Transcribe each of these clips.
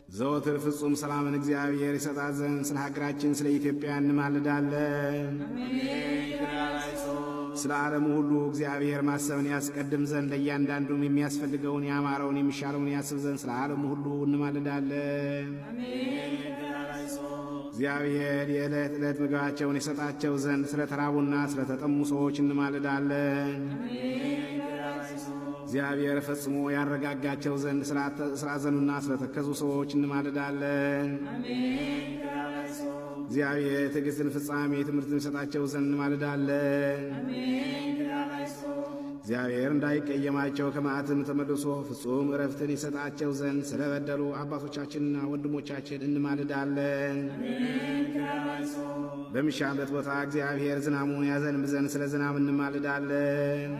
ዘወትር ፍጹም ሰላምን እግዚአብሔር ይሰጣት ዘንድ ስለ ሀገራችን ስለ ኢትዮጵያ እንማልዳለን። ስለ ዓለሙ ሁሉ እግዚአብሔር ማሰብን ያስቀድም ዘንድ ለእያንዳንዱም የሚያስፈልገውን ያማረውን የሚሻለውን ያስብ ዘንድ ስለ ዓለሙ ሁሉ እንማልዳለን። እግዚአብሔር የዕለት ዕለት ምግባቸውን የሰጣቸው ዘንድ ስለ ተራቡና ስለ ተጠሙ ሰዎች እንማልዳለን። እግዚአብሔር ፈጽሞ ያረጋጋቸው ዘንድ ስላዘኑና ስለተከዙ ሰዎች እንማልዳለን። እግዚአብሔር ትዕግሥትን ፍጻሜ ትምህርትን ይሰጣቸው ዘንድ እንማልዳለን። እግዚአብሔር እንዳይቀየማቸው ከመዓትም ተመልሶ ፍጹም ዕረፍትን ይሰጣቸው ዘንድ ስለበደሉ አባቶቻችንና ወንድሞቻችን እንማልዳለን። በሚሻበት ቦታ እግዚአብሔር ዝናሙን ያዘንብ ዘንድ ስለ ዝናብ እንማልዳለን።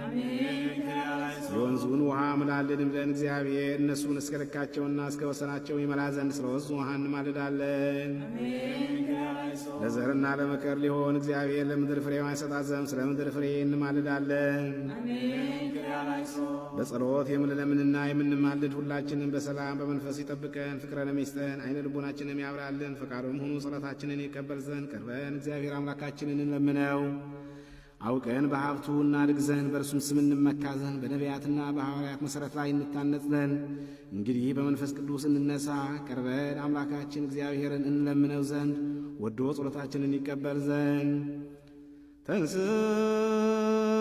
የወንዙን ውሃ ምላልን ብለን እግዚአብሔር እነሱን እስከ ልካቸውና እስከ ወሰናቸው ይመላ ዘንድ ስለ ወንዙ ውሃ እንማልዳለን። ለዘርና ለመከር ሊሆን እግዚአብሔር ለምድር ፍሬዋን ይሰጣት ዘንድ ስለ ምድር ፍሬ እንማልዳለን። በጸሎት የምንለምንና የምንማልድ ሁላችንን በሰላም በመንፈስ ይጠብቀን፣ ፍቅረንም ይስጠን፣ አይነ ልቦናችንም ያብራልን። ፈቃዱም ሆኖ ጸሎታችንን ይቀበል ዘንድ ቀርበን እግዚአብሔር አምላካችንን እንለምነው። አውቀን በሀብቱ እናድግ ዘንድ በእርሱም ስም እንመካ ዘንድ በነቢያትና በሐዋርያት መሠረት ላይ እንታነጽ ዘንድ እንግዲህ በመንፈስ ቅዱስ እንነሳ። ቀርበን አምላካችን እግዚአብሔርን እንለምነው ዘንድ ወዶ ጸሎታችንን ይቀበል ዘንድ ተንሥእ